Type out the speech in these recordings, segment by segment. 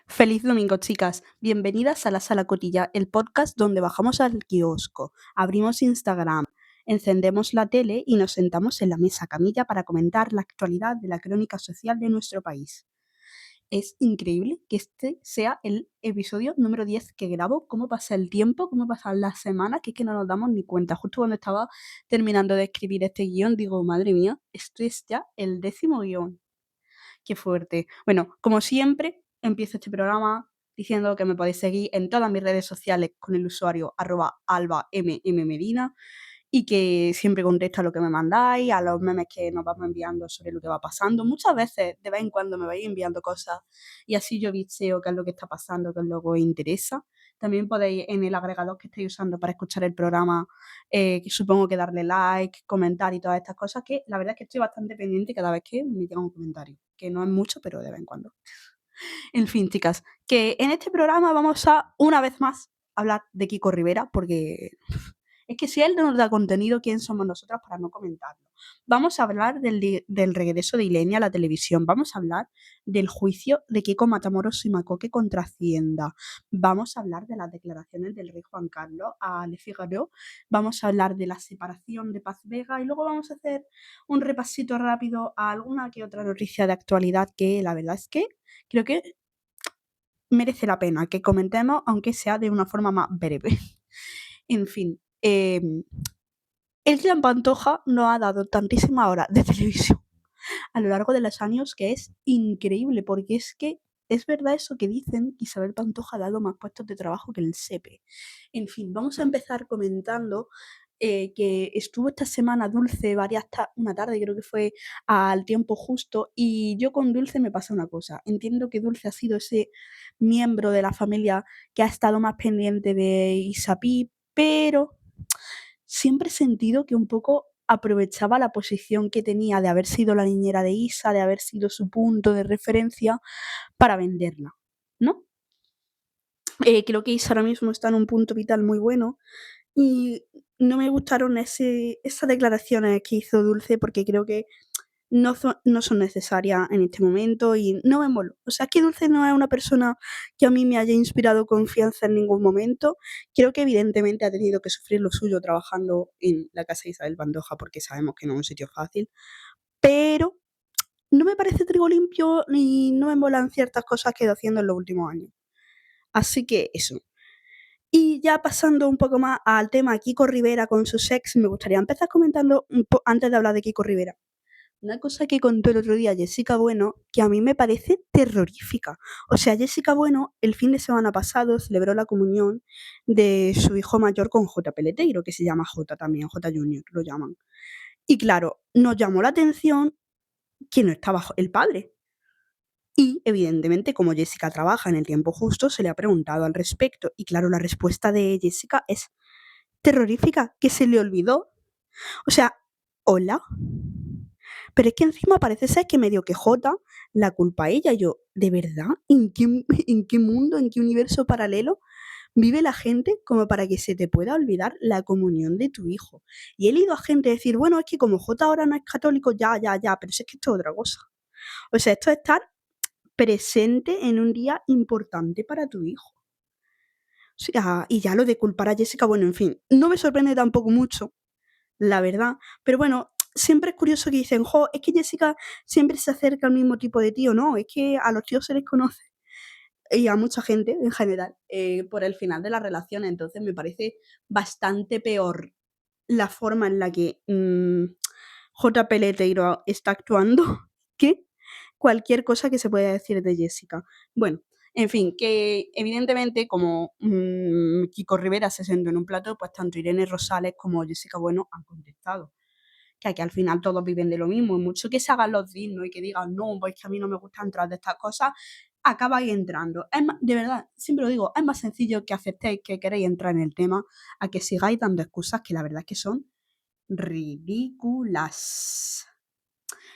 Feliz domingo, chicas. Bienvenidas a la Sala Cotilla, el podcast donde bajamos al kiosco, abrimos Instagram, encendemos la tele y nos sentamos en la mesa camilla para comentar la actualidad de la crónica social de nuestro país. Es increíble que este sea el episodio número 10 que grabo. Cómo pasa el tiempo, cómo pasan las semanas, que es que no nos damos ni cuenta. Justo cuando estaba terminando de escribir este guión, digo, madre mía, esto es ya el 10.º guión. Qué fuerte. Bueno, como siempre, empiezo este programa diciendo que me podéis seguir en todas mis redes sociales con el usuario @albammedina y que siempre contesto a lo que me mandáis, a los memes que nos vamos enviando sobre lo que va pasando. Muchas veces, de vez en cuando, me vais enviando cosas y así yo visteo qué es lo que está pasando, qué es lo que os interesa. También podéis, en el agregador que estéis usando para escuchar el programa, que supongo que darle like, comentar y todas estas cosas, que la verdad es que estoy bastante pendiente cada vez que me llega un comentario, que no es mucho, pero de vez en cuando. En fin, chicas, que en este programa vamos a, una vez más, hablar de Kiko Rivera, porque es que si él no nos da contenido, ¿quién somos nosotras para no comentarlo? Vamos a hablar del regreso de Ilenia a la televisión. Vamos a hablar del juicio de Kiko Matamoros y Macoque contra Hacienda. Vamos a hablar de las declaraciones del rey Juan Carlos a Le Figaro. Vamos a hablar de la separación de Paz Vega y luego vamos a hacer un repasito rápido a alguna que otra noticia de actualidad que la verdad es que creo que merece la pena que comentemos, aunque sea de una forma más breve. En fin, el Clan Pantoja nos ha dado tantísimas horas de televisión a lo largo de los años que es increíble, porque es que es verdad eso que dicen, Isabel Pantoja ha dado más puestos de trabajo que el SEPE. En fin, vamos a empezar comentando que estuvo esta semana Dulce una tarde creo que fue, al tiempo justo, y yo con Dulce me pasa una cosa. Entiendo que Dulce ha sido ese miembro de la familia que ha estado más pendiente de Isapi, pero siempre he sentido que un poco aprovechaba la posición que tenía de haber sido la niñera de Isa, de haber sido su punto de referencia para venderla, ¿no? Creo que Isa ahora mismo está en un punto vital muy bueno y no me gustaron esas declaraciones que hizo Dulce porque creo que no son necesarias en este momento y no me moló. O sea, es que Dulce no es una persona que a mí me haya inspirado confianza en ningún momento. Creo que evidentemente ha tenido que sufrir lo suyo trabajando en la casa de Isabel Pantoja porque sabemos que no es un sitio fácil, pero no me parece trigo limpio ni no me molan ciertas cosas que he ido haciendo en los últimos años. Así que eso. Y ya pasando un poco más al tema Kiko Rivera con su ex, me gustaría empezar comentando antes de hablar de Kiko Rivera. Una cosa que contó el otro día Jessica Bueno, que a mí me parece terrorífica. O sea, Jessica Bueno el fin de semana pasado celebró la comunión de su hijo mayor con J. Peleteiro, que se llama J también, J Junior lo llaman. Y claro, nos llamó la atención que no estaba el padre. Y evidentemente, como Jessica trabaja en el tiempo justo, se le ha preguntado al respecto. Y claro, la respuesta de Jessica es terrorífica, que se le olvidó. O sea, hola. Pero es que encima parece ser que medio que Jota la culpa a ella. Y yo, ¿de verdad? ¿En qué mundo, en qué universo paralelo vive la gente como para que se te pueda olvidar la comunión de tu hijo? Y he leído a gente decir, bueno, es que como Jota ahora no es católico, ya, pero es que esto es otra cosa. O sea, esto es estar presente en un día importante para tu hijo. O sea, y ya lo de culpar a Jessica, bueno, en fin, no me sorprende tampoco mucho, la verdad. Pero bueno, siempre es curioso que dicen, jo, es que Jessica siempre se acerca al mismo tipo de tío. No, es que a los tíos se les conoce y a mucha gente en general por el final de la relación. Entonces me parece bastante peor la forma en la que J. Peleteiro está actuando que cualquier cosa que se pueda decir de Jessica. Bueno, en fin, que evidentemente como Kiko Rivera se sentó en un plato, pues tanto Irene Rosales como Jessica Bueno han contestado que aquí al final todos viven de lo mismo, y mucho que se hagan los dignos y que digan, no, pues que a mí no me gusta entrar de estas cosas, acabáis entrando. Es más, de verdad, siempre lo digo, es más sencillo que aceptéis que queréis entrar en el tema a que sigáis dando excusas que la verdad es que son ridículas.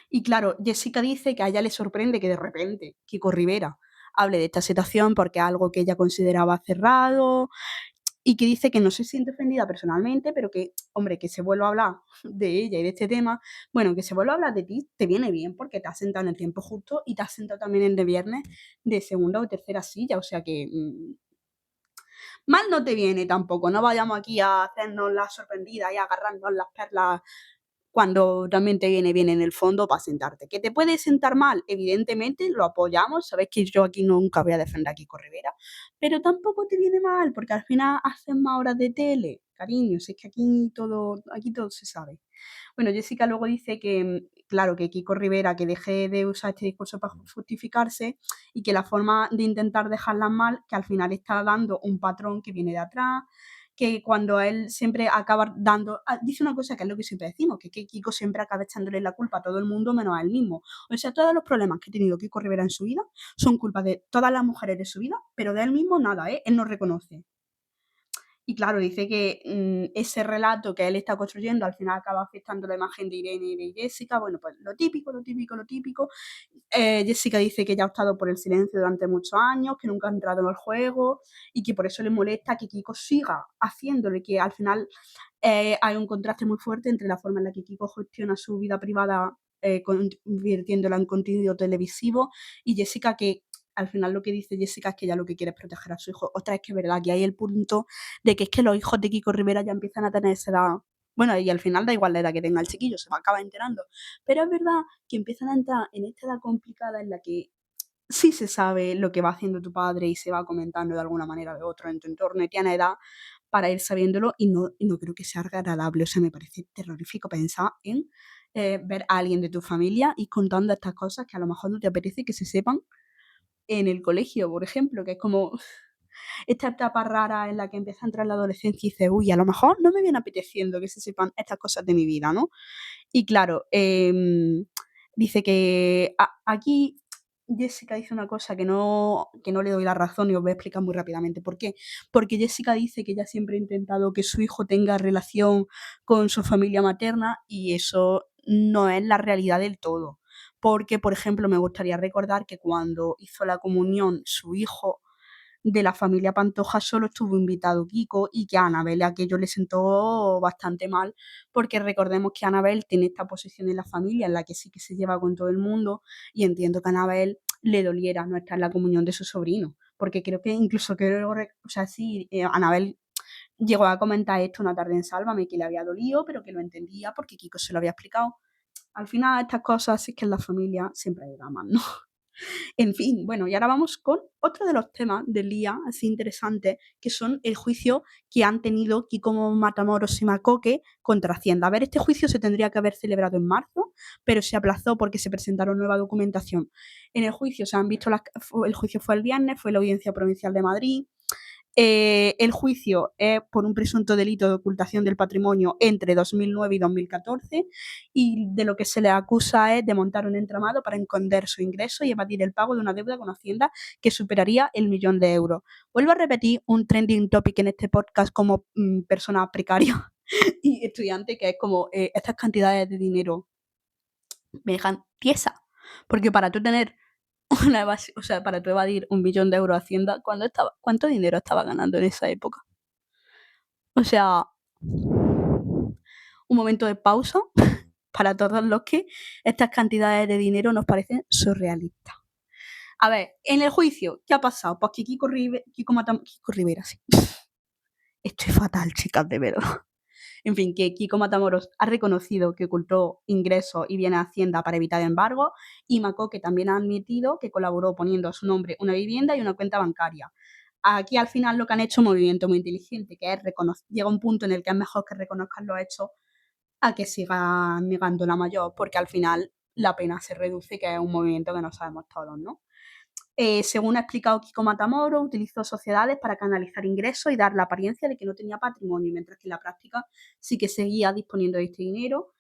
Y claro, Jessica dice que a ella le sorprende que de repente Kiko Rivera hable de esta situación porque es algo que ella consideraba cerrado, y que dice que no se siente ofendida personalmente, pero que, hombre, que se vuelva a hablar de ella y de este tema, bueno, que se vuelva a hablar de ti, te viene bien porque te has sentado en el tiempo justo y te has sentado también el de viernes de segunda o tercera silla, o sea que mal no te viene tampoco, no vayamos aquí a hacernos las sorprendidas y a agarrarnos las perlas cuando también te viene bien en el fondo para sentarte. ¿Que te puede sentar mal? Evidentemente, lo apoyamos. Sabéis que yo aquí nunca voy a defender a Kiko Rivera, pero tampoco te viene mal, porque al final hacen más horas de tele, cariño, si es que aquí todo se sabe. Bueno, Jessica luego dice que, claro, que Kiko Rivera que deje de usar este discurso para justificarse y que la forma de intentar dejarla mal, que al final está dando un patrón que viene de atrás, que cuando él siempre acaba dando, dice una cosa que es lo que siempre decimos, que Kiko siempre acaba echándole la culpa a todo el mundo menos a él mismo. O sea, todos los problemas que ha tenido Kiko Rivera en su vida son culpa de todas las mujeres de su vida, pero de él mismo nada, ¿eh? Él no reconoce. Y claro, dice que ese relato que él está construyendo al final acaba afectando la imagen de Irene y de Jessica. Bueno, pues lo típico, lo típico, lo típico. Jessica dice que ya ha optado por el silencio durante muchos años, que nunca ha entrado en el juego y que por eso le molesta que Kiko siga haciéndole, que al final hay un contraste muy fuerte entre la forma en la que Kiko gestiona su vida privada, convirtiéndola en contenido televisivo, y Jessica que al final lo que dice Jessica es que ella lo que quiere es proteger a su hijo. Otra es que es verdad que hay el punto de que es que los hijos de Kiko Rivera ya empiezan a tener esa edad. Bueno, y al final da igual la edad que tenga el chiquillo, se va a acabar enterando. Pero es verdad que empiezan a entrar en esta edad complicada en la que sí se sabe lo que va haciendo tu padre y se va comentando de alguna manera de otro en tu entorno y tiene edad para ir sabiéndolo y no creo que sea agradable. O sea, me parece terrorífico pensar en ver a alguien de tu familia y contando estas cosas que a lo mejor no te apetece que se sepan en el colegio, por ejemplo, que es como esta etapa rara en la que empieza a entrar la adolescencia y dices, uy, a lo mejor no me viene apeteciendo que se sepan estas cosas de mi vida, ¿no? Y claro, dice que aquí Jessica dice una cosa que no le doy la razón y os voy a explicar muy rápidamente por qué. Porque Jessica dice que ella siempre ha intentado que su hijo tenga relación con su familia materna y eso no es la realidad del todo. Porque, por ejemplo, me gustaría recordar que cuando hizo la comunión su hijo de la familia Pantoja solo estuvo invitado Kiko y que a Anabel aquello le sentó bastante mal, porque recordemos que Anabel tiene esta posición en la familia en la que sí que se lleva con todo el mundo y entiendo que a Anabel le doliera no estar en la comunión de su sobrino, porque creo que incluso o sea, sí, Anabel llegó a comentar esto una tarde en Sálvame, que le había dolido, pero que lo entendía porque Kiko se lo había explicado. Al final estas cosas sí que en la familia siempre hay dramas, ¿no? En fin, bueno, y ahora vamos con otro de los temas del día, así interesantes, que son el juicio que han tenido Kiko Matamoros y Macoque contra Hacienda. A ver, este juicio se tendría que haber celebrado en marzo, pero se aplazó porque se presentaron nueva documentación. En el juicio se han visto el juicio fue el viernes, fue la Audiencia Provincial de Madrid. El juicio es por un presunto delito de ocultación del patrimonio entre 2009 y 2014 y de lo que se le acusa es de montar un entramado para esconder su ingreso y evadir el pago de una deuda con Hacienda que superaría el 1.000.000 de euros. Vuelvo a repetir un trending topic en este podcast como persona precaria y estudiante, que es como estas cantidades de dinero me dejan tiesa, porque para tú tener o sea, para tú evadir 1.000.000 de euros a Hacienda, ¿cuánto dinero estaba ganando en esa época? O sea, un momento de pausa para todos los que estas cantidades de dinero nos parecen surrealistas. A ver, en el juicio, ¿qué ha pasado? Pues que Kiko Rivera, sí. Estoy fatal, chicas, de verdad. En fin, que Kiko Matamoros ha reconocido que ocultó ingresos y bienes a Hacienda para evitar embargo y Macoque también ha admitido que colaboró poniendo a su nombre una vivienda y una cuenta bancaria. Aquí al final lo que han hecho es un movimiento muy inteligente, que es llega un punto en el que es mejor que reconozcan los hechos a que sigan negando la mayor, porque al final la pena se reduce, que es un movimiento que no sabemos todos, ¿no? Según ha explicado Kiko Matamoros, utilizó sociedades para canalizar ingresos y dar la apariencia de que no tenía patrimonio, mientras que en la práctica sí que seguía disponiendo de este dinero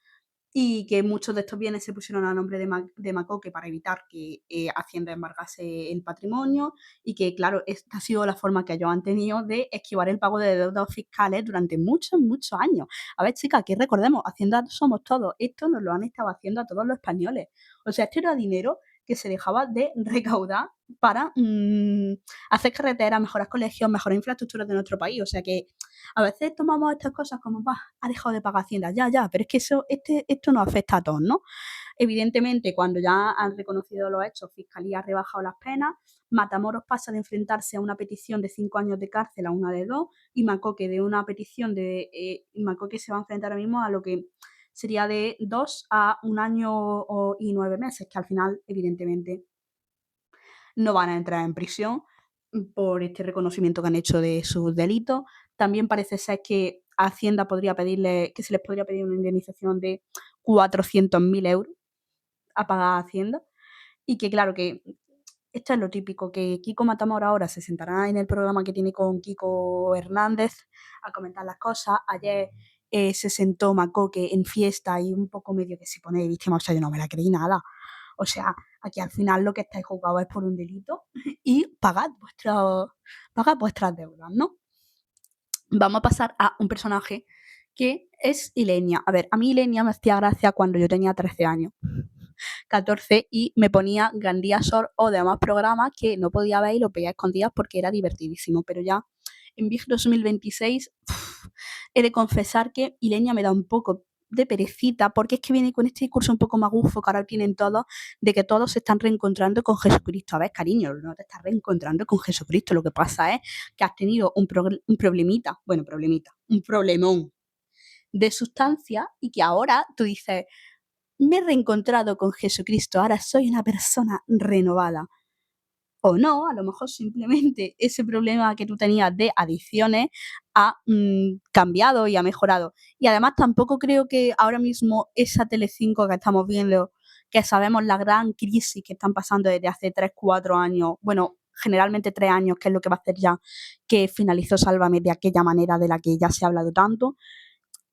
y que muchos de estos bienes se pusieron a nombre de Macoque para evitar que Hacienda embargase el patrimonio y que, claro, esta ha sido la forma que ellos han tenido de esquivar el pago de deudas fiscales durante muchos, muchos años. A ver, chicas, aquí recordemos, Hacienda somos todos. Esto nos lo han estado haciendo a todos los españoles. O sea, esto era dinero que se dejaba de recaudar para hacer carreteras, mejorar colegios, mejorar infraestructuras de nuestro país. O sea que a veces tomamos estas cosas como, bah, ha dejado de pagar Hacienda, ya, pero es que esto nos afecta a todos, ¿no? Evidentemente, cuando ya han reconocido los hechos, Fiscalía ha rebajado las penas, Matamoros pasa de enfrentarse a una petición de 5 años de cárcel a una de 2, y Macoque de una petición de... Macoque se va a enfrentar ahora mismo a lo que sería de 2 a 1 año y 9 meses, que al final, evidentemente, no van a entrar en prisión por este reconocimiento que han hecho de sus delitos. También parece ser que Hacienda podría pedirle, que se les podría pedir una indemnización de 400.000 euros a pagar a Hacienda. Y que claro, que esto es lo típico, que Kiko Matamoros ahora se sentará en el programa que tiene con Kiko Hernández a comentar las cosas. Ayer se sentó Macoque en fiesta y un poco medio que se pone de víctima. O sea, yo no me la creí nada. O sea, aquí al final lo que estáis juzgados es por un delito y pagad vuestras deudas, ¿no? Vamos a pasar a un personaje que es Ilenia. A ver, a mí Ilenia me hacía gracia cuando yo tenía 13 años. 14 y me ponía Gandía Short o demás programas que no podía ver y lo veía escondidas porque era divertidísimo. Pero ya en Big 2026 he de confesar que Ilenia me da un poco de perecita, porque es que viene con este discurso un poco magufo que ahora tienen todos, de que todos se están reencontrando con Jesucristo. A ver, cariño, no te estás reencontrando con Jesucristo, lo que pasa es que has tenido un problemita, un problemón de sustancia y que ahora tú dices, me he reencontrado con Jesucristo, ahora soy una persona renovada. O no, a lo mejor simplemente ese problema que tú tenías de adicciones ha cambiado y ha mejorado. Y además tampoco creo que ahora mismo esa Telecinco que estamos viendo, que sabemos la gran crisis que están pasando desde hace 3, 4 años, bueno, generalmente 3 años, que es lo que va a hacer ya, que finalizó Sálvame de aquella manera de la que ya se ha hablado tanto,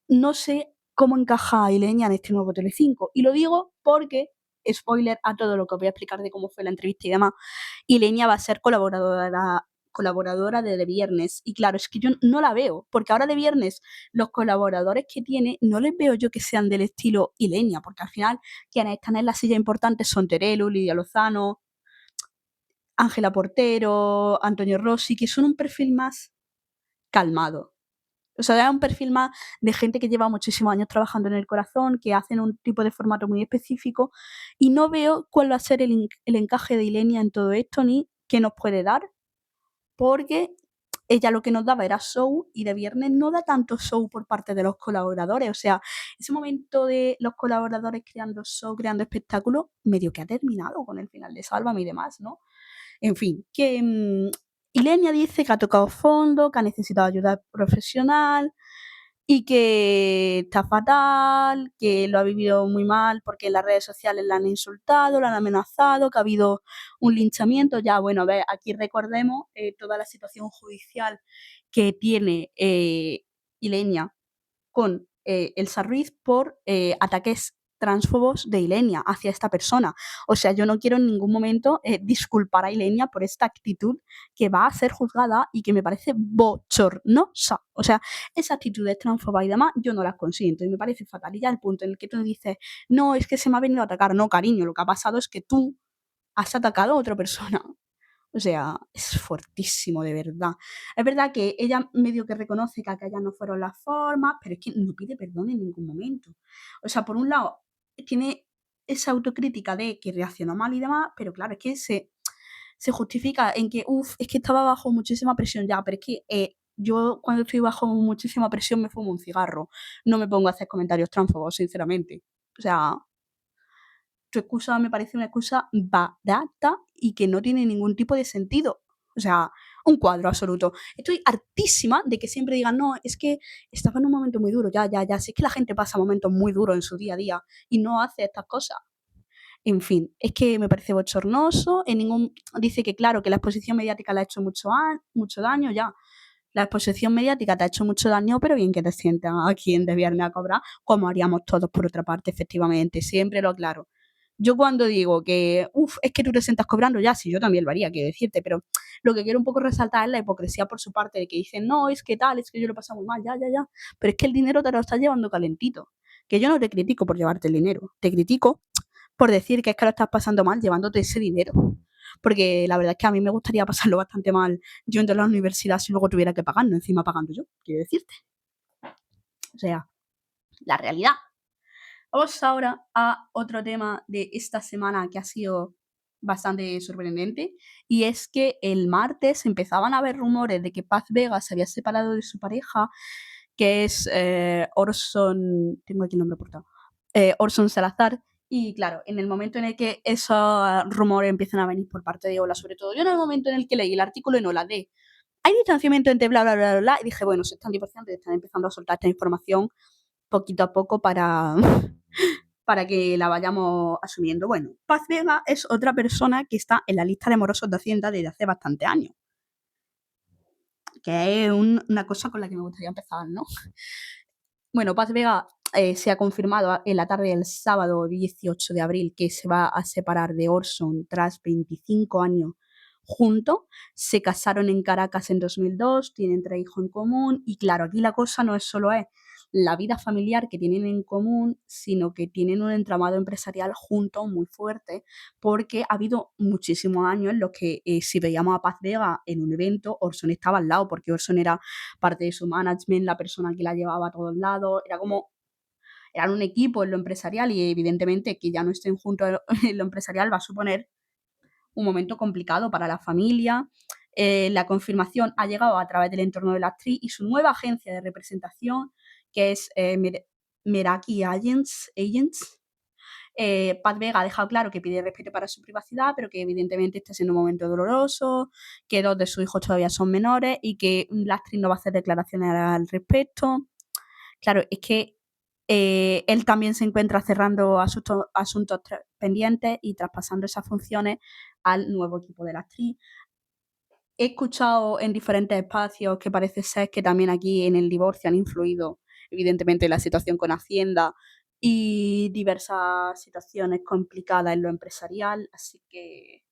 no sé cómo encaja Ilenia en este nuevo Telecinco. Y lo digo porque, spoiler a todo lo que os voy a explicar de cómo fue la entrevista y demás, Ilenia va a ser colaboradora de Viernes. Y claro, es que yo no la veo, porque ahora de Viernes los colaboradores que tiene no les veo yo que sean del estilo Ilenia, porque al final quienes están en la silla importante son Terelu, Lidia Lozano, Ángela Portero, Antonio Rossi, que son un perfil más calmado. O sea, es un perfil más de gente que lleva muchísimos años trabajando en el corazón, que hacen un tipo de formato muy específico, y no veo cuál va a ser el encaje de Ilenia en todo esto, ni qué nos puede dar, porque ella lo que nos daba era show y de Viernes no da tanto show por parte de los colaboradores. O sea, ese momento de los colaboradores creando show, creando espectáculo, medio que ha terminado con el final de Sálvame y demás, ¿no? En fin, que Ilenia dice que ha tocado fondo, que ha necesitado ayuda profesional y que está fatal, que lo ha vivido muy mal porque en las redes sociales la han insultado, la han amenazado, que ha habido un linchamiento. Ya, bueno, a ver, aquí recordemos toda la situación judicial que tiene Ilenia con Elsa Ruiz por ataques transfobos de Ilenia hacia esta persona. O sea, yo no quiero en ningún momento disculpar a Ilenia por esta actitud que va a ser juzgada y que me parece bochornosa. O sea, esa actitud de transfoba y demás, yo no las consiento y me parece fatal. Y ya el punto en el que tú dices, no, es que se me ha venido a atacar. No, cariño, lo que ha pasado es que tú has atacado a otra persona. O sea, es fuertísimo, de verdad. Es verdad que ella medio que reconoce que aquellas no fueron las formas, pero es que no pide perdón en ningún momento. O sea, por un lado, tiene esa autocrítica de que reaccionó mal y demás, pero claro, es que se justifica en que, uff, es que estaba bajo muchísima presión ya, pero es que yo cuando estoy bajo muchísima presión me fumo un cigarro, no me pongo a hacer comentarios transfobos, sinceramente. O sea, tu excusa me parece una excusa barata y que no tiene ningún tipo de sentido. O sea, un cuadro absoluto. Estoy hartísima de que siempre digan, no, es que estaba en un momento muy duro, ya. Si es que la gente pasa momentos muy duros en su día a día y no hace estas cosas. En fin, es que me parece bochornoso. Dice que, claro, que la exposición mediática le ha hecho mucho daño, ya. La exposición mediática te ha hecho mucho daño, pero bien que te sientas aquí en Desviernes a cobrar, como haríamos todos por otra parte, efectivamente. Siempre lo aclaro. Yo cuando digo que, es que tú te sientas cobrando, ya, sí, yo también lo haría, quiero decirte, pero lo que quiero un poco resaltar es la hipocresía por su parte, de que dicen, no, es que tal, es que yo lo he pasado muy mal, ya, pero es que el dinero te lo estás llevando calentito, que yo no te critico por llevarte el dinero, te critico por decir que es que lo estás pasando mal llevándote ese dinero. Porque la verdad es que a mí me gustaría pasarlo bastante mal yo en la universidad si luego tuviera que pagar, no encima pagando yo, quiero decirte. O sea, la realidad. Vamos ahora a otro tema de esta semana que ha sido bastante sorprendente, y es que el martes empezaban a haber rumores de que Paz Vega se había separado de su pareja, que es Orson, tengo aquí el nombre apuntado, Orson Salazar. Y claro, en el momento en el que esos rumores empiezan a venir por parte de Ola, sobre todo yo en el momento en el que leí el artículo en Ola de hay distanciamiento entre bla bla bla bla, bla y dije, bueno, se están divorciando y están empezando a soltar esta información poquito a poco para para que la vayamos asumiendo. Bueno, Paz Vega es otra persona que está en la lista de morosos de Hacienda desde hace bastante años, que es una cosa con la que me gustaría empezar, ¿no? Bueno, Paz Vega se ha confirmado en la tarde del sábado 18 de abril que se va a separar de Orson tras 25 años juntos. Se casaron en Caracas en 2002, tienen 3 hijos en común y claro, aquí la cosa no es solo la vida familiar que tienen en común, sino que tienen un entramado empresarial juntos muy fuerte, porque ha habido muchísimos años en los que si veíamos a Paz Vega en un evento, Orson estaba al lado, porque Orson era parte de su management, la persona que la llevaba a todos lados, era como, eran un equipo en lo empresarial y evidentemente que ya no estén juntos en lo empresarial va a suponer un momento complicado para la familia. La confirmación ha llegado a través del entorno de la actriz y su nueva agencia de representación, que es Meraki Agents. Paz Vega ha dejado claro que pide respeto para su privacidad, pero que evidentemente está siendo un momento doloroso, que 2 de sus hijos todavía son menores y que la actriz no va a hacer declaraciones al respecto. Claro, es que él también se encuentra cerrando asuntos pendientes y traspasando esas funciones al nuevo equipo de la actriz. He escuchado en diferentes espacios que parece ser que también aquí en el divorcio han influido, evidentemente, la situación con Hacienda y diversas situaciones complicadas en lo empresarial, así que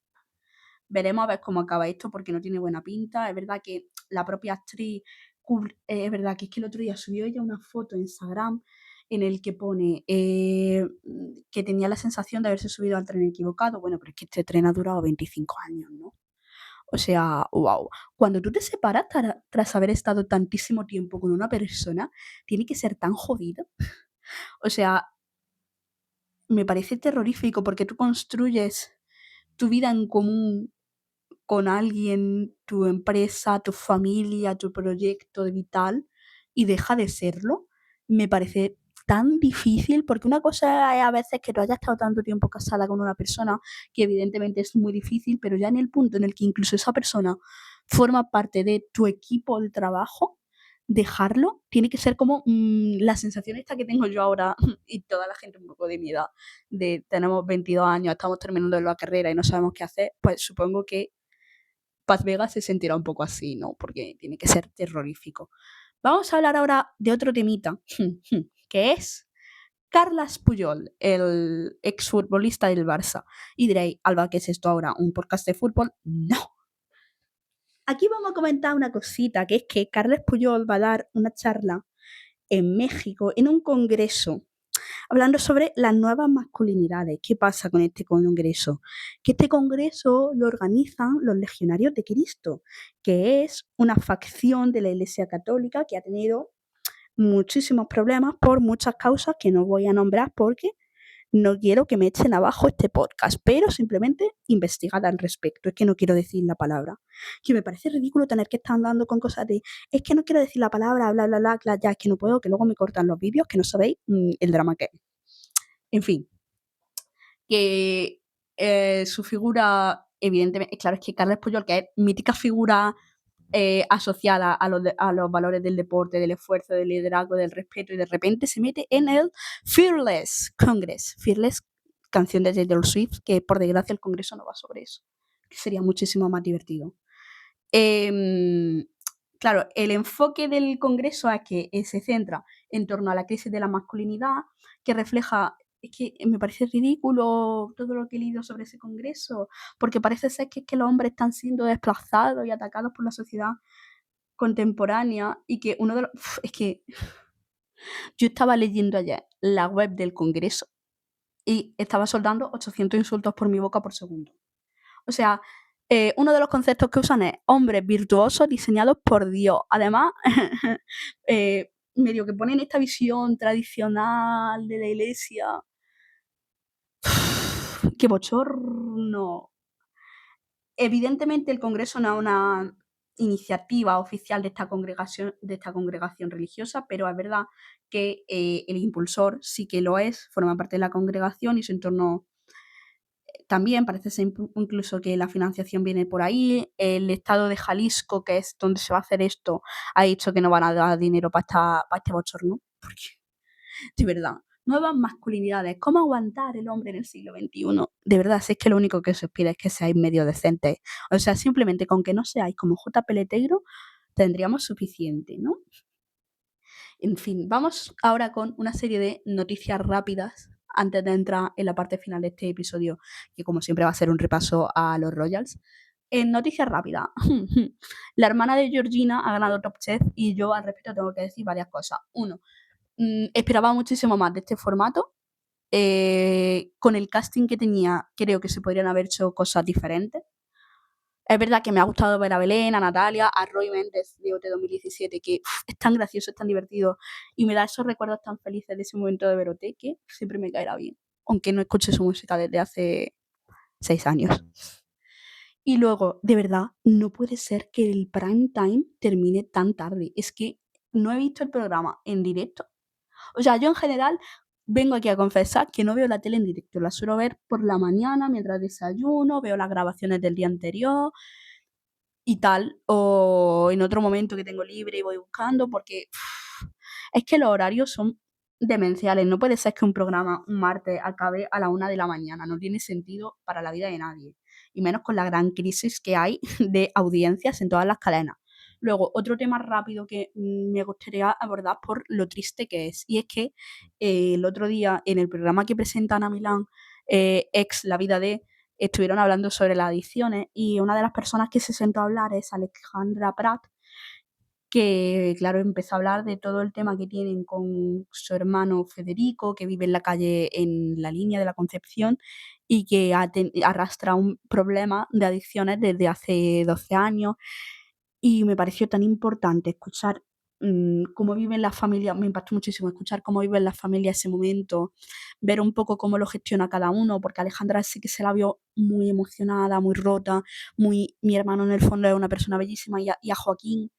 veremos a ver cómo acaba esto porque no tiene buena pinta. Es verdad que la propia actriz, es verdad que es que el otro día subió ella una foto en Instagram en el que pone que tenía la sensación de haberse subido al tren equivocado. Bueno, pero es que este tren ha durado 25 años, ¿no? O sea, wow. Cuando tú te separas tras haber estado tantísimo tiempo con una persona, tiene que ser tan jodido. O sea, me parece terrorífico porque tú construyes tu vida en común con alguien, tu empresa, tu familia, tu proyecto vital y deja de serlo. Me parece tan difícil porque una cosa es a veces que tú hayas estado tanto tiempo casada con una persona que evidentemente es muy difícil, pero ya en el punto en el que incluso esa persona forma parte de tu equipo de trabajo, dejarlo tiene que ser como la sensación esta que tengo yo ahora y toda la gente un poco de mi edad, de tenemos 22 años, estamos terminando la carrera y no sabemos qué hacer, pues supongo que Paz Vega se sentirá un poco así, ¿no? Porque tiene que ser terrorífico. Vamos a hablar ahora de otro temita, que es Carles Puyol, el exfutbolista del Barça. Y diréis, Alba, ¿qué es esto ahora? ¿Un podcast de fútbol? No. Aquí vamos a comentar una cosita, que es que Carles Puyol va a dar una charla en México en un congreso hablando sobre las nuevas masculinidades. ¿Qué pasa con este congreso? Que este congreso lo organizan los Legionarios de Cristo, que es una facción de la Iglesia Católica que ha tenido muchísimos problemas por muchas causas que no voy a nombrar porque no quiero que me echen abajo este podcast, pero simplemente investigad al respecto. Es que no quiero decir la palabra. Que me parece ridículo tener que estar andando con cosas de es que no quiero decir la palabra, bla, bla, bla, bla, ya es que no puedo, que luego me cortan los vídeos, que no sabéis el drama que es. En fin, que su figura, evidentemente, claro, es que Carles Puyol, que es mítica figura asociada a los valores del deporte, del esfuerzo, del liderazgo, del respeto, y de repente se mete en el Fearless Congress. Fearless, canción de Taylor Swift, que por desgracia el congreso no va sobre eso, que sería muchísimo más divertido. Claro, el enfoque del congreso es que se centra en torno a la crisis de la masculinidad, que refleja, es que me parece ridículo todo lo que he leído sobre ese congreso, porque parece ser que es que los hombres están siendo desplazados y atacados por la sociedad contemporánea y que uno de los... Es que yo estaba leyendo ayer la web del congreso y estaba soltando 800 insultos por mi boca por segundo. O sea, uno de los conceptos que usan es hombres virtuosos diseñados por Dios. Además, medio que ponen esta visión tradicional de la iglesia. ¡Qué bochorno! Evidentemente el Congreso no es una iniciativa oficial de esta congregación religiosa, pero es verdad que el impulsor sí que lo es, forma parte de la congregación y su entorno también parece ser incluso que la financiación viene por ahí. El estado de Jalisco, que es donde se va a hacer esto, ha dicho que no van a dar dinero para este bochorno. Porque, de verdad, nuevas masculinidades. ¿Cómo aguantar el hombre en el siglo XXI? De verdad, si es que lo único que se os pide es que seáis medio decentes. O sea, simplemente con que no seáis como J. Peleteiro, tendríamos suficiente, ¿no? En fin, vamos ahora con una serie de noticias rápidas antes de entrar en la parte final de este episodio, que como siempre va a ser un repaso a los Royals. En noticias rápidas, la hermana de Georgina ha ganado Top Chef y yo al respecto tengo que decir varias cosas. Uno, esperaba muchísimo más de este formato. Con el casting que tenía, creo que se podrían haber hecho cosas diferentes. Es verdad que me ha gustado ver a Belén, a Natalia, a Roy Méndez de OT 2017, que es tan gracioso, es tan divertido y me da esos recuerdos tan felices de ese momento de ver OT que siempre me caerá bien, aunque no escuche su música desde hace 6 años. Y luego, de verdad, no puede ser que el prime time termine tan tarde. Es que no he visto el programa en directo. O sea, yo en general vengo aquí a confesar que no veo la tele en directo. La suelo ver por la mañana mientras desayuno, veo las grabaciones del día anterior y tal, o en otro momento que tengo libre y voy buscando, porque es que los horarios son demenciales. No puede ser que un programa un martes acabe a la 1 de la mañana. No tiene sentido para la vida de nadie. Y menos con la gran crisis que hay de audiencias en todas las cadenas. Luego, otro tema rápido que me gustaría abordar por lo triste que es. Y es que el otro día, en el programa que presentan a Milán, ex La Vida de, estuvieron hablando sobre las adicciones y una de las personas que se sentó a hablar es Alejandra Prat, que claro, empezó a hablar de todo el tema que tienen con su hermano Federico, que vive en la calle en la línea de la Concepción y que arrastra un problema de adicciones desde hace 12 años. Y me pareció tan importante escuchar cómo viven las familias, me impactó muchísimo escuchar cómo viven las familias ese momento, ver un poco cómo lo gestiona cada uno, porque Alejandra sí que se la vio muy emocionada, muy rota, mi hermano en el fondo es una persona bellísima y a Joaquín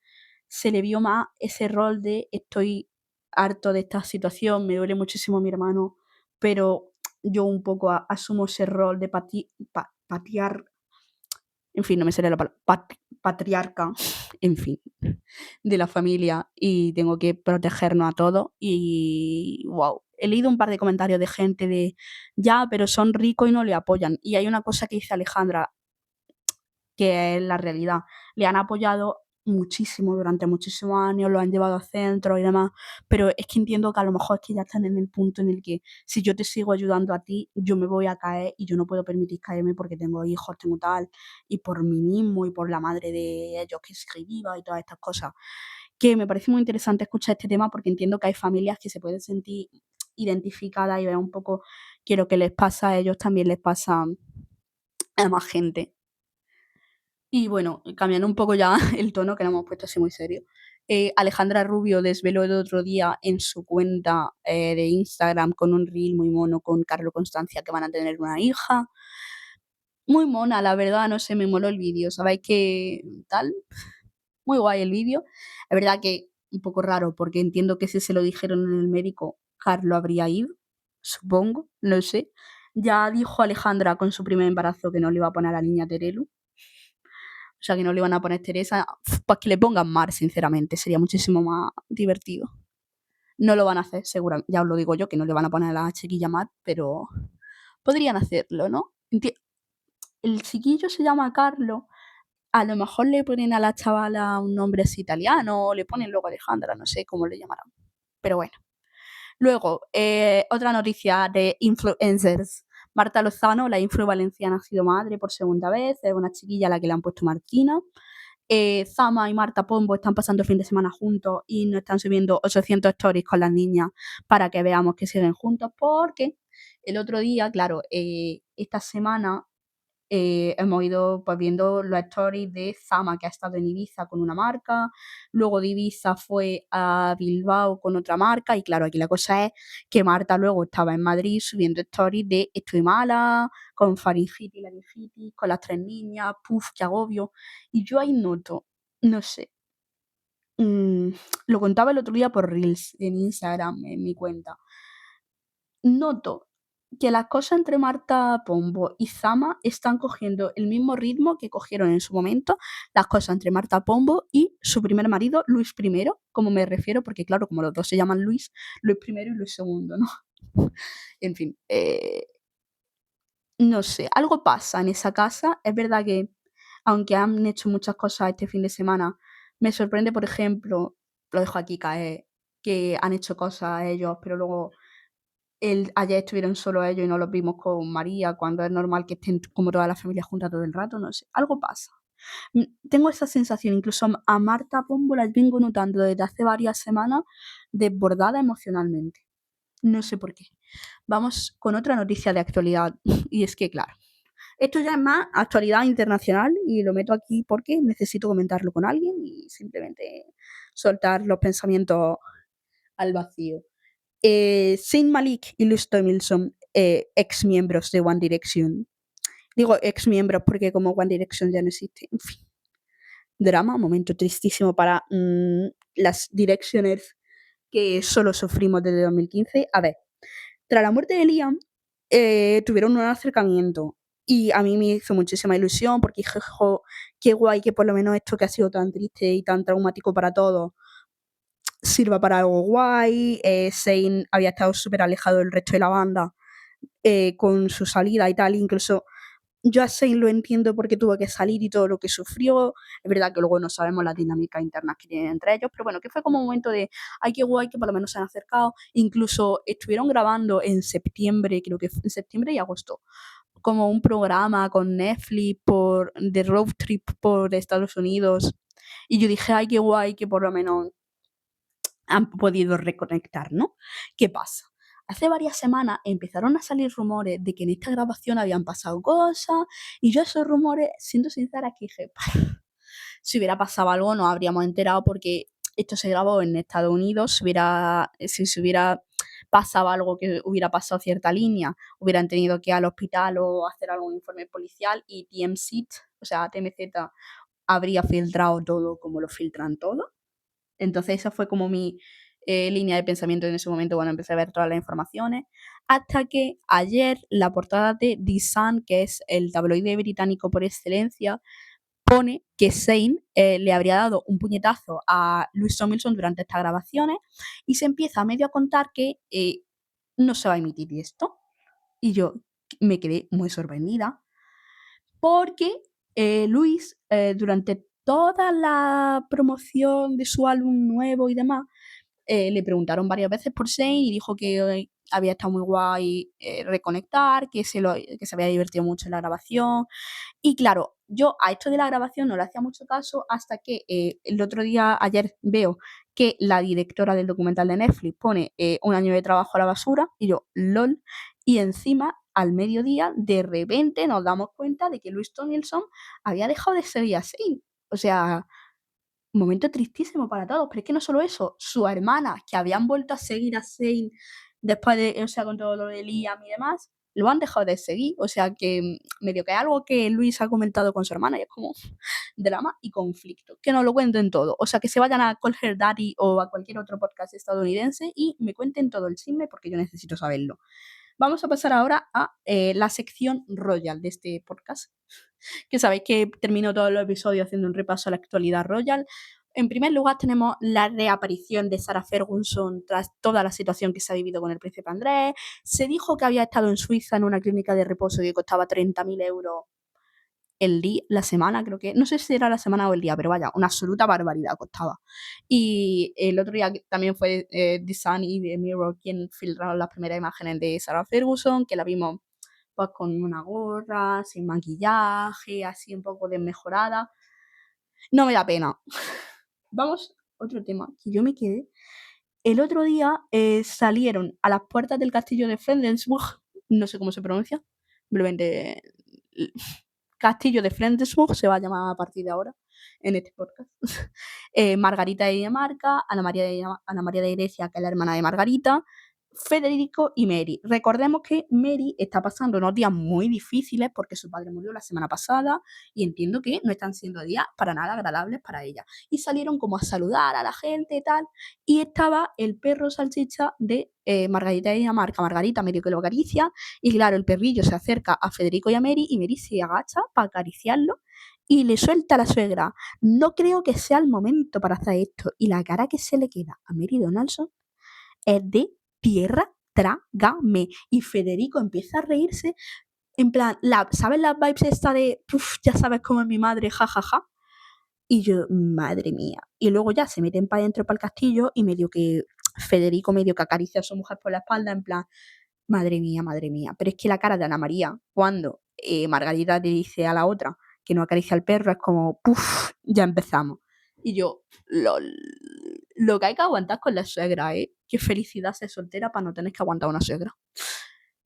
se le vio más ese rol de estoy harto de esta situación, me duele muchísimo mi hermano, pero yo un poco asumo ese rol de en fin, no me sale la palabra, patriarca, en fin, de la familia y tengo que protegernos a todos y wow. He leído un par de comentarios de gente de ya, pero son ricos y no le apoyan. Y hay una cosa que dice Alejandra, que es la realidad. Le han apoyado muchísimo durante muchísimos años, lo han llevado a centros y demás, pero es que entiendo que a lo mejor es que ya están en el punto en el que si yo te sigo ayudando a ti, yo me voy a caer y yo no puedo permitir caerme porque tengo hijos, tengo tal, y por mí mismo y por la madre de ellos que sigue viva y todas estas cosas. Que me parece muy interesante escuchar este tema porque entiendo que hay familias que se pueden sentir identificadas y ver un poco que lo que les pasa a ellos también les pasa a más gente. Y bueno, cambiando un poco ya el tono, que lo hemos puesto así muy serio. Alejandra Rubio desveló el otro día en su cuenta de Instagram con un reel muy mono con Carlo Constancia que van a tener una hija. Muy mona, la verdad, no sé, me moló el vídeo. ¿Sabéis qué tal? Muy guay el vídeo. Es verdad que un poco raro, porque entiendo que si se lo dijeron en el médico, Carlo habría ido, supongo, no sé. Ya dijo Alejandra con su primer embarazo que no le iba a poner a la niña Terelu. O sea, que no le van a poner Teresa, pues que le pongan Mar, sinceramente, sería muchísimo más divertido. No lo van a hacer, seguro, ya os lo digo yo, que no le van a poner a la chiquilla Mar, pero podrían hacerlo, ¿no? El chiquillo se llama Carlo, a lo mejor le ponen a la chavala un nombre así italiano, o le ponen luego Alejandra, no sé cómo le llamarán. Pero bueno. Luego, otra noticia de influencers. Marta Lozano, la influ valenciana, ha sido madre por segunda vez, es una chiquilla a la que le han puesto Martina. Zama y Marta Pombo están pasando el fin de semana juntos y nos están subiendo 800 stories con las niñas para que veamos que siguen juntos porque el otro día, claro, esta semana hemos ido pues viendo los stories de Zama, que ha estado en Ibiza con una marca, luego de Ibiza fue a Bilbao con otra marca, y claro, aquí la cosa es que Marta luego estaba en Madrid subiendo stories de estoy mala, con faringitis, laringitis, con las 3 niñas, puf, qué agobio. Y yo ahí noto, no sé, mm, lo contaba el otro día por Reels en Instagram, en mi cuenta. Noto que las cosas entre Marta Pombo y Zama están cogiendo el mismo ritmo que cogieron en su momento las cosas entre Marta Pombo y su primer marido, Luis I, como me refiero, porque claro, como los dos se llaman Luis, Luis I y Luis II, ¿no? En fin, no sé, algo pasa en esa casa. Es verdad que, aunque han hecho muchas cosas este fin de semana, me sorprende, por ejemplo, lo dejo aquí caer, que han hecho cosas ellos, pero luego ayer estuvieron solo ellos y no los vimos con María, cuando es normal que estén como toda la familia junta todo el rato, no sé, algo pasa. Tengo esa sensación, incluso a Marta Pombo la vengo notando desde hace varias semanas desbordada emocionalmente. No sé por qué. Vamos con otra noticia de actualidad, y es que, claro, esto ya es más actualidad internacional y lo meto aquí porque necesito comentarlo con alguien y simplemente soltar los pensamientos al vacío. Zayn Malik y Louis Tomlinson, ex miembros de One Direction. Digo ex miembros porque como One Direction ya no existe. En fin, drama, momento tristísimo para las Directioners que solo sufrimos desde 2015. A ver, tras la muerte de Liam, tuvieron un acercamiento y a mí me hizo muchísima ilusión porque dije, "Jo, qué guay que por lo menos esto que ha sido tan triste y tan traumático para todos sirva para algo guay". Zayn había estado súper alejado del resto de la banda con su salida y tal, incluso yo a Zayn lo entiendo porque tuvo que salir y todo lo que sufrió. Es verdad que luego no sabemos las dinámicas internas que tienen entre ellos, pero bueno, que fue como un momento de, ay, qué guay que por lo menos se han acercado. Incluso estuvieron grabando en septiembre, creo que fue en septiembre y agosto, como un programa con Netflix de road trip por Estados Unidos. Y yo dije, ay, qué guay que por lo menos han podido reconectar, ¿no? ¿Qué pasa? Hace varias semanas empezaron a salir rumores de que en esta grabación habían pasado cosas, y yo esos rumores, siendo sincera, que dije, si hubiera pasado algo no habríamos enterado porque esto se grabó en Estados Unidos. Si se hubiera pasado algo que hubiera pasado cierta línea, hubieran tenido que ir al hospital o hacer algún informe policial, y TMZ, o sea, TMZ, habría filtrado todo como lo filtran todo. Entonces esa fue como mi línea de pensamiento en ese momento cuando empecé a ver todas las informaciones, hasta que ayer la portada de The Sun, que es el tabloide británico por excelencia, pone que Zayn le habría dado un puñetazo a Louis Tomlinson durante estas grabaciones, y se empieza a medio a contar que no se va a emitir esto. Y yo me quedé muy sorprendida porque Luis, durante toda la promoción de su álbum nuevo y demás, le preguntaron varias veces por Zayn y dijo que había estado muy guay reconectar, que se había divertido mucho en la grabación. Y claro, yo a esto de la grabación no le hacía mucho caso hasta que el otro día, ayer, veo que la directora del documental de Netflix pone 1 año de trabajo a la basura, y yo, lol. Y encima, al mediodía, de repente nos damos cuenta de que Louis Tomlinson había dejado de seguir a Zayn. O sea, un momento tristísimo para todos, pero es que no solo eso, sus hermanas, que habían vuelto a seguir a Zayn después de, o sea, con todo lo de Liam y demás, lo han dejado de seguir. O sea que medio que es algo que Luis ha comentado con su hermana y es como drama y conflicto. Que nos lo cuenten todo. O sea, que se vayan a Call Her Daddy o a cualquier otro podcast estadounidense y me cuenten todo el chisme porque yo necesito saberlo. Vamos a pasar ahora a la sección Royal de este podcast, que sabéis que termino todos los episodios haciendo un repaso a la actualidad Royal. En primer lugar tenemos la reaparición de Sarah Ferguson tras toda la situación que se ha vivido con el príncipe Andrés. Se dijo que había estado en Suiza en una clínica de reposo y que costaba 30.000 euros el día, la semana, creo que, no sé si era la semana o el día, pero vaya, una absoluta barbaridad costaba. Y el otro día también fue The Sun y The Mirror quien filtraron las primeras imágenes de Sarah Ferguson, que la vimos pues con una gorra, sin maquillaje, así un poco desmejorada. No me da pena. Vamos, otro tema, que yo me quedé. El otro día salieron a las puertas del castillo de Flensburg no sé cómo se pronuncia, simplemente Castillo de Flensburg se va a llamar a partir de ahora en este podcast. Margarita de Dinamarca, Ana María de Grecia, que es la hermana de Margarita, Federico y Mary. Recordemos que Mary está pasando unos días muy difíciles porque su padre murió la semana pasada y entiendo que no están siendo días para nada agradables para ella. Y salieron como a saludar a la gente y tal. Y estaba el perro salchicha de Margarita de Dinamarca, Margarita medio que lo acaricia. Y claro, el perrillo se acerca a Federico y a Mary y Mary se agacha para acariciarlo y le suelta a la suegra: no creo que sea el momento para hacer esto. Y la cara que se le queda a Mary Donaldson es de tierra, trágame. Y Federico empieza a reírse, en plan, ¿sabes las vibes esta de, ya sabes cómo es mi madre, jajaja? Ja, ja? Y yo, madre mía. Y luego ya se meten para adentro, para el castillo, y medio que Federico medio que acaricia a su mujer por la espalda, en plan, madre mía, madre mía. Pero es que la cara de Ana María, cuando Margarita le dice a la otra que no acaricia al perro, es como, ya empezamos. Y yo, lo que hay que aguantar con la suegra, ¿eh? Qué felicidad ser soltera para no tener que aguantar una suegra.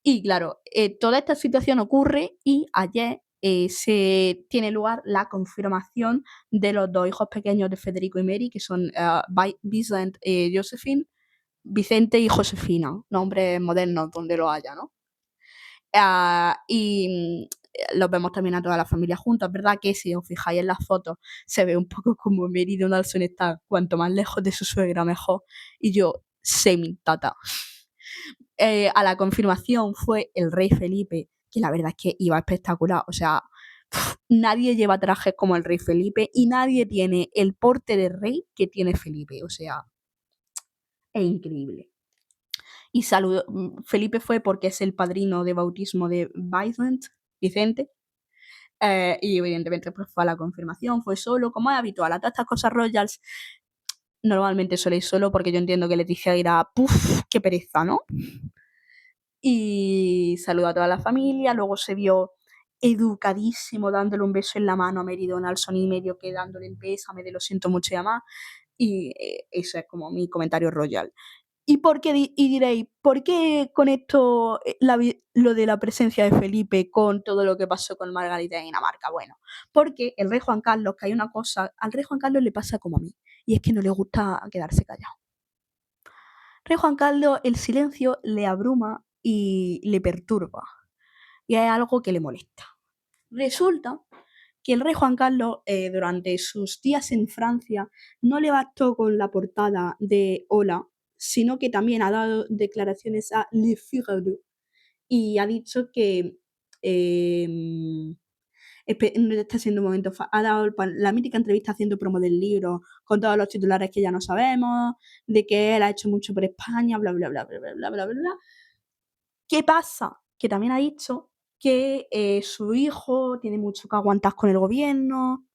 Y claro, toda esta situación ocurre y ayer se tiene lugar la confirmación de los dos hijos pequeños de Federico y Mary, que son Vicent y Josephine, Vicente y Josefina, nombres modernos donde lo haya, ¿no? Y los vemos también a toda la familia juntos. Es verdad que si os fijáis en las fotos, se ve un poco como Mary Donaldson está cuanto más lejos de su suegra mejor. Y yo, same tata. A la confirmación fue el rey Felipe, que la verdad es que iba espectacular. O sea, nadie lleva trajes como el rey Felipe y nadie tiene el porte de rey que tiene Felipe. O sea, es increíble. Y Felipe fue porque es el padrino de bautismo de Vicente. Y evidentemente pues fue a la confirmación, fue solo, como es habitual. A todas estas cosas royals normalmente suele ir solo porque yo entiendo que Leticia irá, qué pereza, ¿no? Y saludó a toda la familia, luego se vio educadísimo dándole un beso en la mano a Mary Donaldson y medio que dándole el pésame de lo siento mucho y demás. Y eso es como mi comentario royal. ¿Y por qué y diréis, por qué con esto, lo de la presencia de Felipe con todo lo que pasó con Margarita de Dinamarca? Bueno, porque el rey Juan Carlos, que hay una cosa, al rey Juan Carlos le pasa como a mí, y es que no le gusta quedarse callado. Rey Juan Carlos, el silencio le abruma y le perturba, y es algo que le molesta. Resulta que el rey Juan Carlos, durante sus días en Francia, no le bastó con la portada de Hola, sino que también ha dado declaraciones a Le Figaro y ha dicho que no está siendo un momento. Ha dado la mítica entrevista haciendo promo del libro con todos los titulares que ya no sabemos, de que él ha hecho mucho por España, bla, bla, bla, bla, bla, bla, bla, bla. ¿Qué pasa? Que también ha dicho que su hijo tiene mucho que aguantar con el gobierno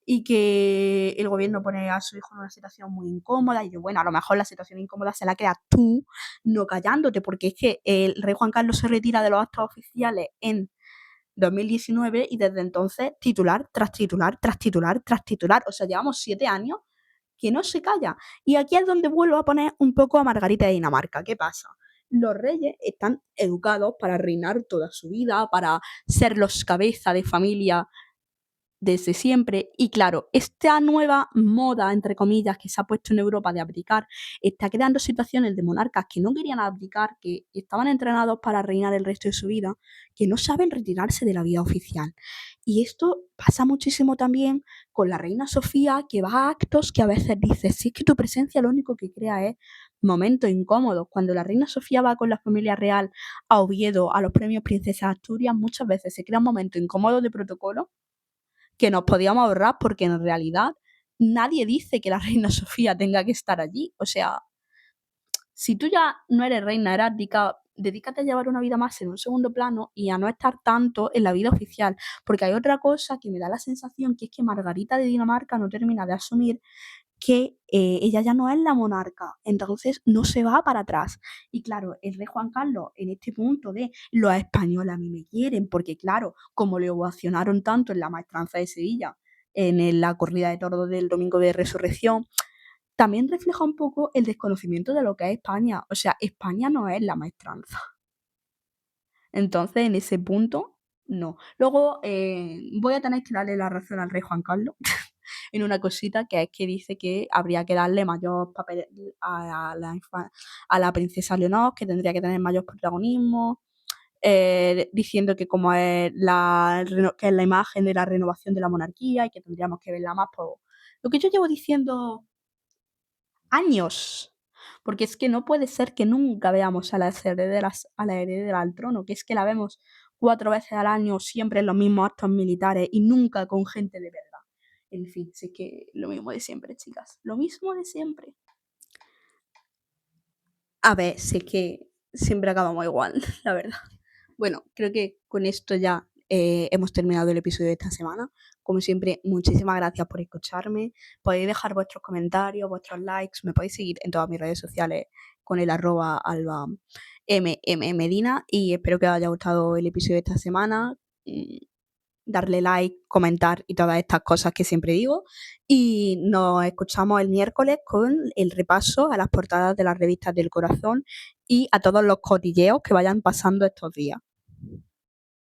y que el gobierno pone a su hijo en una situación muy incómoda. Y yo, bueno, a lo mejor la situación incómoda se la creas tú, no callándote, porque es que el rey Juan Carlos se retira de los actos oficiales en 2019 y desde entonces titular tras titular, tras titular, tras titular. O sea, llevamos 7 años que no se calla. Y aquí es donde vuelvo a poner un poco a Margarita de Dinamarca. ¿Qué pasa? Los reyes están educados para reinar toda su vida, para ser los cabeza de familia desde siempre. Y claro, esta nueva moda, entre comillas, que se ha puesto en Europa de abdicar, está creando situaciones de monarcas que no querían abdicar, que estaban entrenados para reinar el resto de su vida, que no saben retirarse de la vida oficial. Y esto pasa muchísimo también con la reina Sofía, que va a actos que a veces dice, si es que tu presencia lo único que crea es momentos incómodos. Cuando la reina Sofía va con la familia real a Oviedo, a los premios Princesa Asturias, muchas veces se crea un momento incómodo de protocolo que nos podíamos ahorrar porque en realidad nadie dice que la reina Sofía tenga que estar allí. O sea, si tú ya no eres reina, eres dedícate a llevar una vida más en un segundo plano y a no estar tanto en la vida oficial. Porque hay otra cosa que me da la sensación, que es que Margarita de Dinamarca no termina de asumir que ella ya no es la monarca, entonces no se va para atrás. Y claro, el rey Juan Carlos, en este punto de los españoles a mí me quieren, porque claro, como le ovacionaron tanto en la maestranza de Sevilla, en la corrida de toros del domingo de resurrección, también refleja un poco el desconocimiento de lo que es España. O sea, España no es la maestranza. Entonces, en ese punto, no. Luego, voy a tener que darle la razón al rey Juan Carlos en una cosita, que es que dice que habría que darle mayor papel a la princesa Leonor, que tendría que tener mayor protagonismo, diciendo que como es que es la imagen de la renovación de la monarquía y que tendríamos que verla más por lo que yo llevo diciendo años. Porque es que no puede ser que nunca veamos a la heredera al trono, que es que la vemos 4 veces al año, siempre en los mismos actos militares y nunca con gente de verdad. En fin, sí que lo mismo de siempre, chicas, lo mismo de siempre. A ver, sé que siempre acabamos igual, la verdad. Bueno, creo que con esto ya hemos terminado el episodio de esta semana. Como siempre, muchísimas gracias por escucharme. Podéis dejar vuestros comentarios, vuestros likes. Me podéis seguir en todas mis redes sociales con el @alba Medina. Y espero que os haya gustado el episodio de esta semana. Darle like, comentar y todas estas cosas que siempre digo. Y nos escuchamos el miércoles con el repaso a las portadas de las revistas del corazón y a todos los cotilleos que vayan pasando estos días.